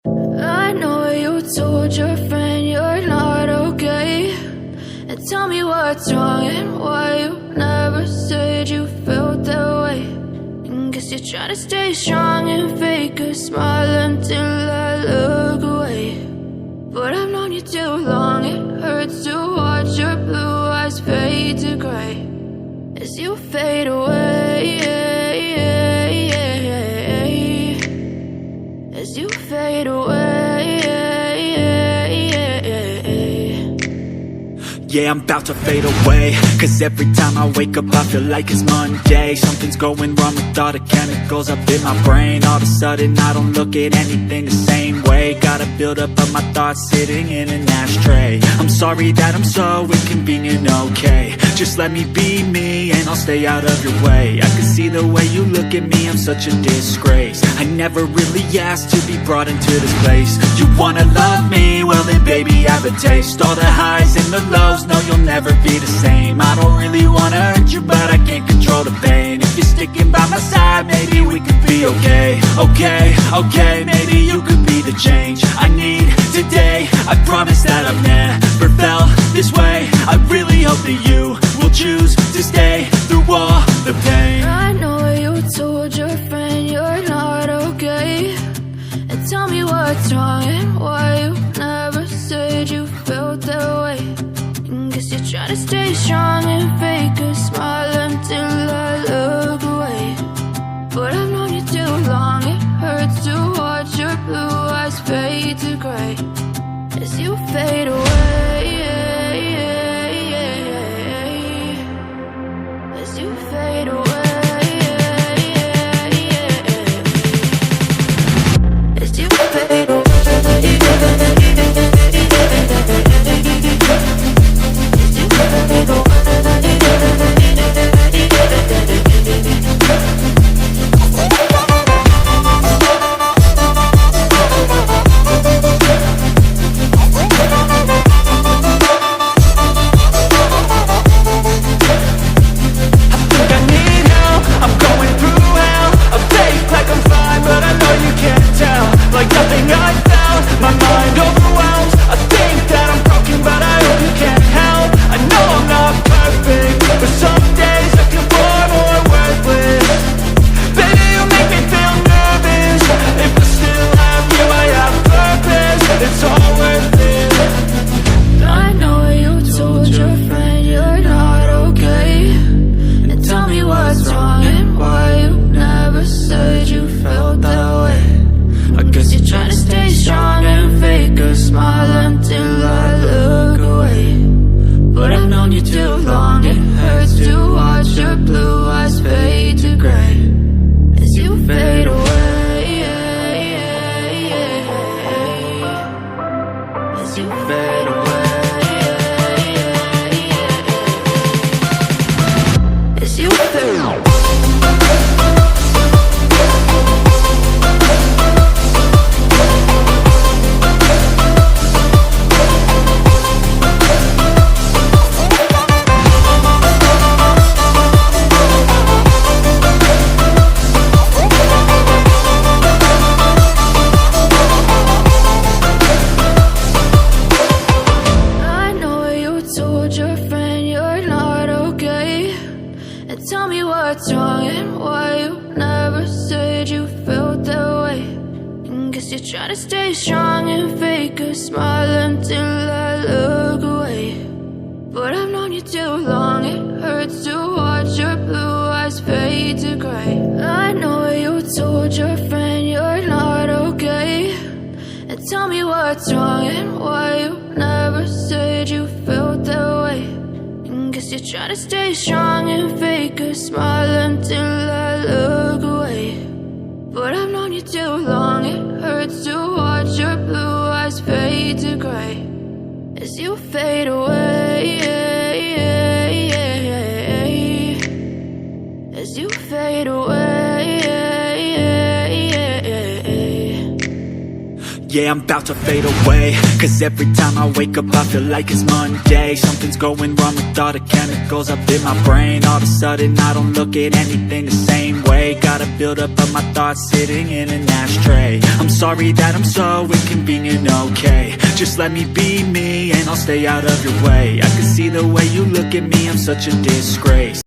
I know you told your friend you're not okay, and tell me what's wrong and why you never said you felt that way. And guess you're trying to stay strong and fake a smile until I look away. But I've known you too long, it hurts to watch your blue eyes fade to gray as you fade away, as you fade away. Yeah, I'm about to fade away, cause every time I wake up I feel like it's Monday. Something's going wrong with all the chemicals up in my brain. All of a sudden I don't look at anything the same way. Got a buildup of my thoughts sitting in an ashtray. I'm sorry that I'm so inconvenient, okay. Just let me be me and I'll stay out of your way. I can see the way you look at me, I'm such a disgrace. I never really asked to be brought into this place. You wanna love me? Well then baby I have a taste. All the highs and the lows, no you'll never be the same. I don't really wanna hurt you but I can't control the pain. If you're sticking by my side maybe we could be okay. Okay, maybe you could be the change I need today. I promise that I've never felt this way. I really hope that you will choose to stay through all the pain. I know you told your friend you're not okay, and tell me what's wrong and why you never said you felt that way. And guess you're trying to stay strong and fake a smile until I look away. But I've known you too long, it hurts to watch your blue eyes fade to gray as you fade away, as you fade away, as you fade away. Trying to stay strong and fake a smile until I look away. But I've known you too long, it hurts to watch your blue eyes fade to gray. I know you told your friend you're not okay, and tell me what's wrong and why you never said you felt that way. And guess you're trying to stay strong and fake a smile until I look away. But I've known you too long, it hurts to watch your blue eyes fade to gray as you fade away, as you fade away. Yeah, I'm about to fade away, cause every time I wake up I feel like it's Monday. Something's going wrong with all the chemicals up in my brain. All of a sudden I don't look at anything the same way. way. Got a buildup of my thoughts sitting in an ashtray. I'm sorry that I'm so inconvenient, okay. Just let me be me and I'll stay out of your way. I can see the way you look at me, I'm such a disgrace.